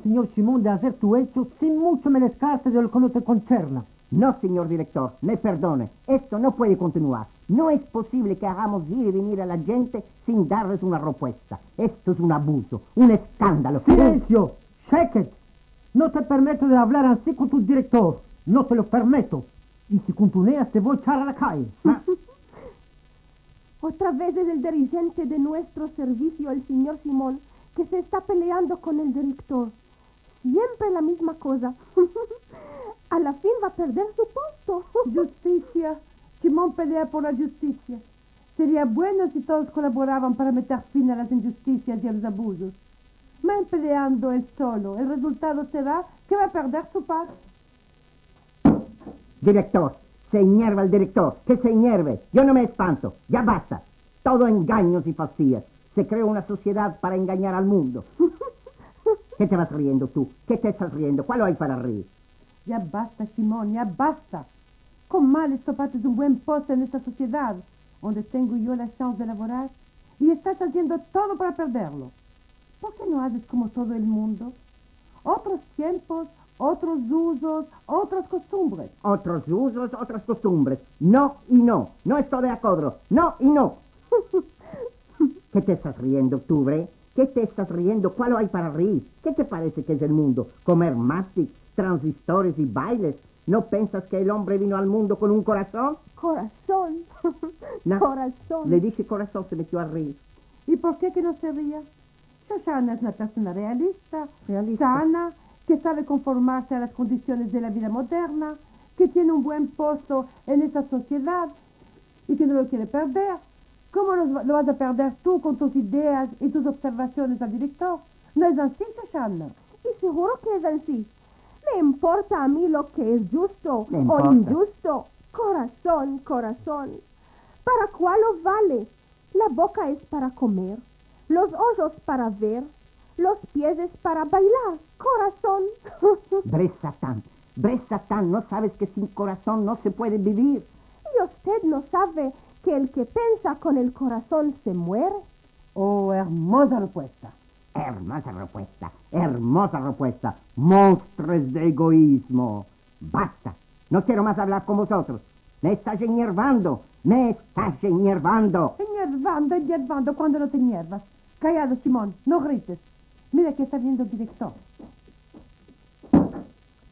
Señor Simón, de hacer tu hecho sin mucho menoscarte de lo que no te concerna. No, señor director, me perdone. Esto no puede continuar. No es posible que hagamos ir y venir a la gente sin darles una respuesta. Esto es un abuso, un escándalo. ¡Silencio! ¡Shake it! No te permito de hablar así con tu director. No te lo permito. Y si continuas te voy a echar a la calle. Otra vez es el dirigente de nuestro servicio, el señor Simón, que se está peleando con el director. Siempre la misma cosa. A la fin va a perder su puesto. Justicia. Simón pelea por la justicia. Sería bueno si todos colaboraban para meter fin a las injusticias y a los abusos. Más peleando él solo, el resultado será que va a perder su paz. Director, se hierva el director, que se hierve. Yo no me espanto, ya basta. Todo engaños y falsías. Se creó una sociedad para engañar al mundo. ¿Qué te vas riendo tú? ¿Qué te estás riendo? ¿Cuál hay para reír? Ya basta, Simón, ya basta. Con mal topaste un buen puesto en esta sociedad, donde tengo yo la chance de laborar, y estás haciendo todo para perderlo. ¿Por qué no haces como todo el mundo? Otros tiempos, otros usos, otras costumbres. Otros usos, otras costumbres. No y no. No estoy de acuerdo. No y no. ¿Qué te estás riendo tú, Bre? ¿Qué te estás riendo? ¿Cuál hay para reír? ¿Qué te parece que es el mundo? ¿Comer mastic, transistores y bailes? ¿No piensas que el hombre vino al mundo con un corazón? Corazón. No, corazón. le dije corazón, se metió a reír. ¿Y por qué que no se ría? Shoshana es una persona realista, sana, que sabe conformarse a las condiciones de la vida moderna, que tiene un buen puesto en esta sociedad y que no lo quiere perder. ¿Cómo lo vas a perder tú con tus ideas y tus observaciones al director? ¿No es así, Shoshana? Y seguro que es así. Me importa a mí lo que es justo Me o importa. injusto. Corazón, corazón. ¿Para cuál lo vale? La boca es para comer, los ojos para ver, los pies es para bailar. Corazón. Bresatán, ¿no sabes que sin corazón no se puede vivir? ¿Y usted no sabe que el que piensa con el corazón se muere? Oh, hermosa respuesta. Hermosa respuesta. Monstruos de egoísmo. Basta. No quiero más hablar con vosotros. Me estás enervando. Enervando, cuando no te enervas. Callado, Simón, no grites. Mira que está viendo el director.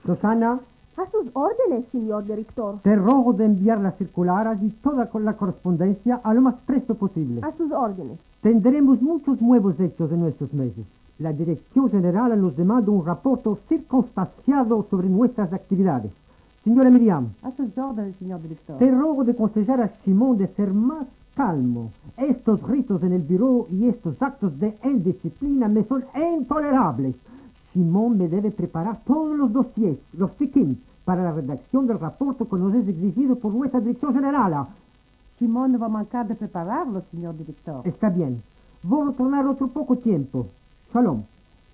Susana, A sus órdenes, señor director. te ruego de enviar las circulares y toda la correspondencia a lo más presto posible. A sus órdenes. Tendremos muchos nuevos hechos en nuestros meses. La Dirección General nos demanda un reporte circunstanciado sobre nuestras actividades. Señora Miriam, A sus órdenes, señor director. te ruego de aconsejar a Simón de ser más calmo. Estos gritos en el buró y estos actos de indisciplina me son intolerables. Simón me debe preparar todos los dossiers, los tickets, para la redacción del reporte que nos es exigido por nuestra Dirección General. Simón no va a mancar de prepararlo, señor director. Está bien. Voy a tornar otro poco tiempo. Shalom.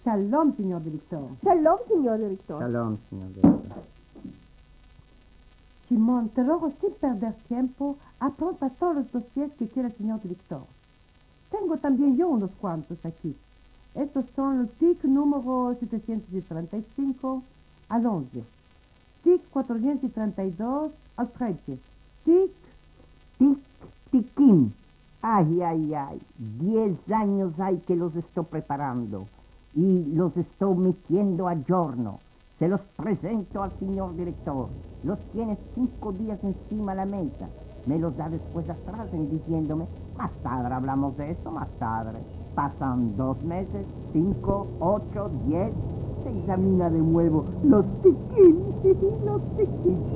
Shalom, señor director. Shalom, señor director. Shalom, señor director. Simón, te ruego sin perder tiempo, apronta todos los dossiers que quiera el señor director. Tengo también yo unos cuantos aquí. Estos son los TIC número 735 al 11. TIC 432 al 13. Tiquín. Ay. 10 años hay que los estoy preparando y los estoy metiendo a giorno. Se los presento al señor director. Los tiene 5 días encima de la mesa. Me los da después atrás diciéndome, más tarde hablamos de eso, más tarde. Pasan 2 meses, 5, 8, 10. Se examina de nuevo los tiquín.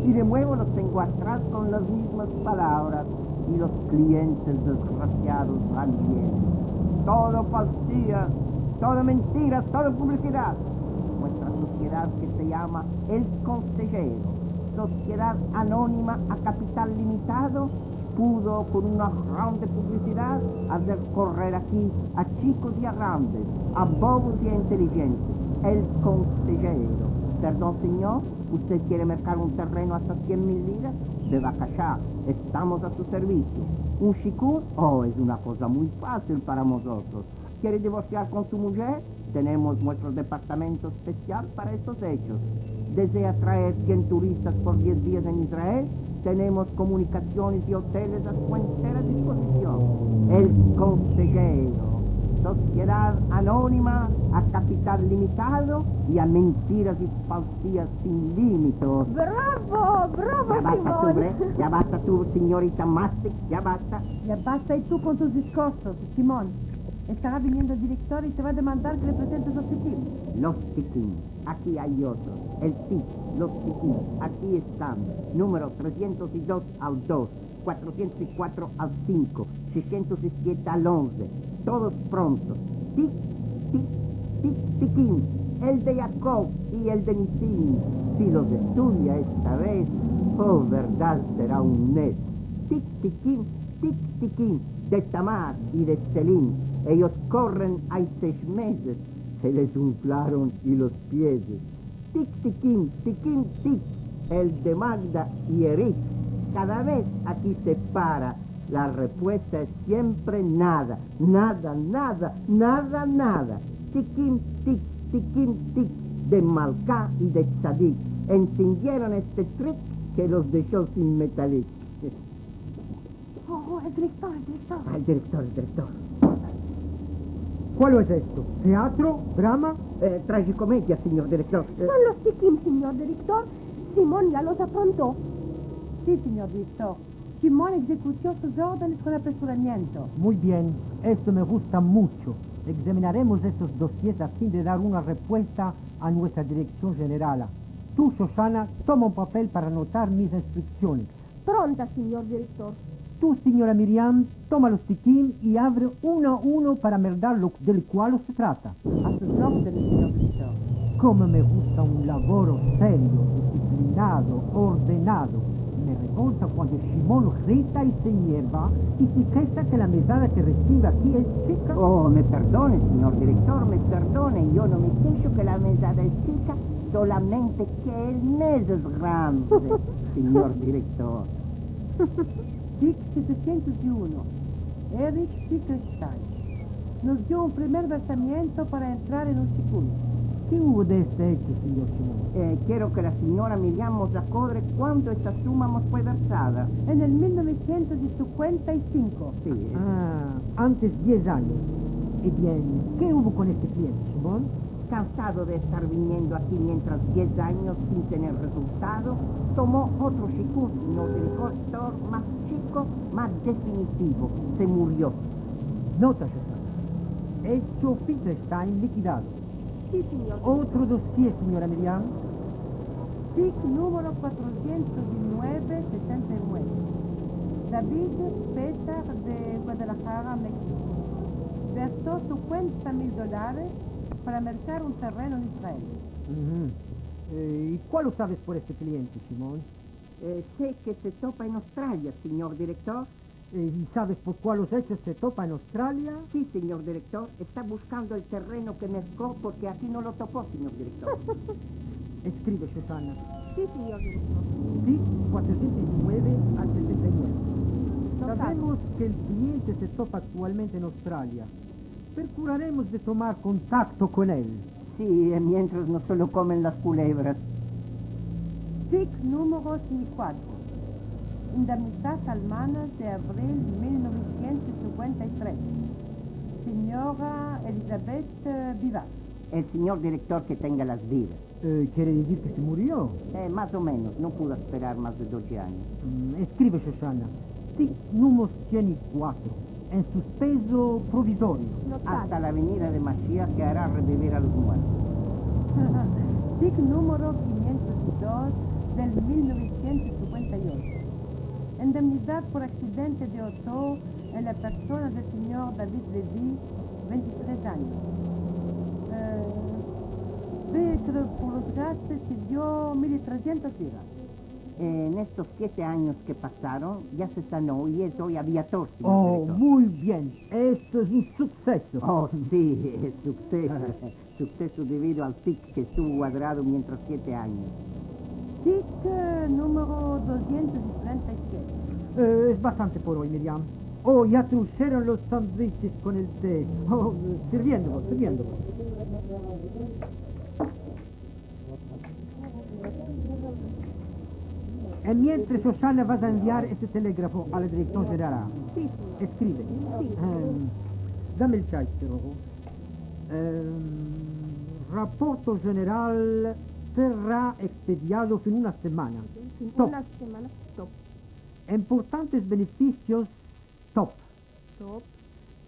Y de nuevo los tengo atrás con las mismas palabras. Y los clientes desgraciados van bien. todo falsía, todo mentiras, todo publicidad. Nuestra sociedad que se llama El Consejero, sociedad anónima a capital limitado, pudo con una gran de publicidad hacer correr aquí a chicos y a grandes, a bobos y a inteligentes. El Consejero. Perdón, señor, ¿usted quiere mercar un terreno hasta 100.000 liras? De Bacachá, estamos a su servicio. ¿Un chicún? Oh, es una cosa muy fácil para nosotros. ¿Quiere divorciar con su mujer? Tenemos nuestro departamento especial para estos hechos. ¿Desea traer 100 turistas por 10 días en Israel? Tenemos comunicaciones y hoteles a su entera disposición. El Consejero. Sociedad anónima a capital limitado y a mentiras y falsías sin límites. ¡Bravo! ¡Bravo, Ya basta tú, Simón! Bre. Ya basta tú, señorita Mastic, ya basta. Ya basta y tú con tus discursos, Simón. Estará viniendo el director y te va a demandar que le presentes los tiquín. Los tiquín, aquí hay otros. El TIC, los tiquín, aquí están. Número 302 al 2, 404 al 5, 607 al 11. Todos prontos. Tic, tic, tic, tiquín. El de Jacob y el de Nisim. Si los estudia esta vez, oh, verdad, será un mes. Tic, tiquín, de Tamar y de Selim. Ellos corren hay 6 meses. Se les inflaron y los pies. Tic, tiquín, tic. El de Magda y Eric. Cada vez aquí se para. La respuesta es siempre nada. Tiquín, tic. De Malká y de Tzadik. Encendieron este trick que los dejó sin metalik. Oh, el director. El director. ¿Cuál es esto? ¿Teatro? ¿Drama? Tragicomedia, señor director. Son los tiquín, señor director. Simón ya los apuntó. Sí, señor director. Simón ejecutó sus órdenes con apresuramiento. Muy bien, esto me gusta mucho. Examinaremos estos dossiers a fin de dar una respuesta a nuestra dirección general. Tú, Shoshana, toma un papel para anotar mis instrucciones. Pronta, señor director. Tú, señora Miriam, toma los tiquín y abre uno a uno para mirar del cual se trata. A sus órdenes, señor director. Como me gusta un laboro serio, disciplinado, ordenado. Me revolta cuando Simón grita y se hierva y se queja que la mesada que recibe aquí es chica. Oh, me perdone, señor director, me perdone. Yo no me quejo que la mesada es chica, solamente que el mes es grande, señor director. Dick 701, Eric Fickelstein, nos dio un primer versamiento para entrar en un chicún. ¿Qué hubo de este hecho, señor Simón? Quiero que la señora Miriam nos acordre cuándo esta suma nos fue versada. En el 1955. Sí. Antes 10 años. Y bien, ¿qué hubo con este cliente, Simón? Cansado de estar viniendo aquí mientras 10 años sin tener resultado, tomó otro chicún, señor director, más chico, más definitivo. Se murió. Nota, Shoshana. Hecho Finkelstein liquidado. Sí, señor. Otro dossier, señora Miriam. SIC número 419-69. David Petar de Guadalajara, México. Versó $50,000 para mercar un terreno en Israel. ¿Y cuál lo sabes por este cliente, Simón? Sé que se topa en Australia, señor director. ¿Y sabes por cuál los hechos se topa en Australia? Sí, señor director. Está buscando el terreno que mercó porque aquí no lo topó, señor director. Escribe, Shoshana. Sí, señor director. Sí, 409 al 69. Notado. Sabemos que el cliente se topa actualmente en Australia. Procuraremos de tomar contacto con él. Sí, mientras no se lo comen las culebras. SIC número 54. Indemnitas almanas de abril de 1953. Señora Elizabeth Vivas. El señor director que tenga las vidas. ¿Quiere decir que se murió? Más o menos, no pudo esperar más de 12 años. Escribe, Shoshana. Sí, número 104. En suspenso provisorio. Notado. Hasta la venida de Mashiach que hará revivir a los muertos. SIC número 502 del 1958. Indemnidad por accidente de auto en la persona del señor David Levy, 23 años. Ve que por los gastos se dio 1.300 liras. En estos 7 años que pasaron, ya se sanó y es hoy aviador, señor Oh, director. muy bien. Esto es un suceso. Oh, sí, es suceso. Suceso debido al TIC que estuvo guardado mientras 7 años. TIC número 237. Es bastante por hoy, Miriam. Oh, ya trujeron los sándwiches con el té. Oh, sirviéndolo. Y mientras Shoshana vas a enviar este telégrafo a la dirección general. Sí, señor. Escribe. Sí. Dame el chai, pero. Rapporto general será expediado en una semana. En Stop. una semana. Stop. Importantes beneficios. Top. Stop.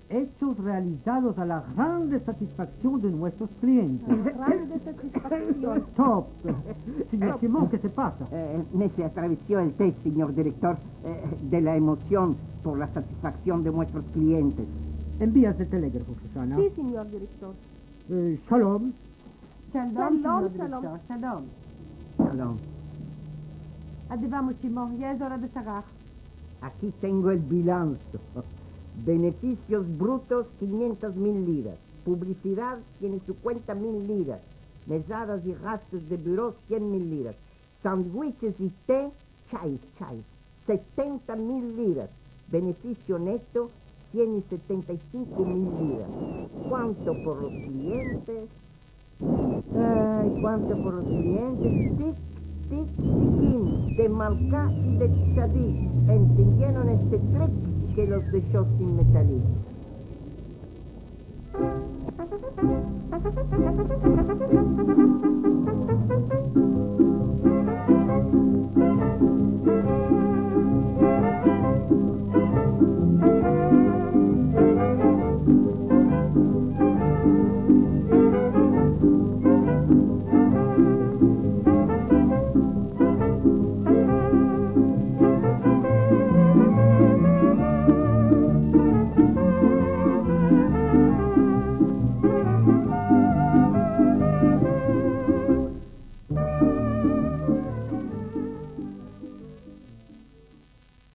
Hechos realizados a la grande satisfacción de nuestros clientes. Grande satisfacción. Top. Señor Simón, ¿qué se pasa? Me se atravesó el té, señor director, de la emoción por la satisfacción de nuestros clientes. Envías el telégrafo, Susana. Sí, señor director. Shalom. Shalom, Shalom, señor shalom. director. Shalom. Perdón. ¿A dónde vamos, Simón? Ya es hora de sacar. Aquí tengo el bilanzo. Beneficios brutos, 500.000 liras. Publicidad tiene su cuenta 1.000 liras. Mesadas y gastos de buró, 100.000 liras. Sándwiches y té, chais, 70.000 liras. Beneficio neto, 175.000 liras. ¿Cuánto por los clientes? ¿Cuánto por los clientes? Tic, de Malcá y de Chadí. ¿Entendieron este trick que los dejó sin metalí?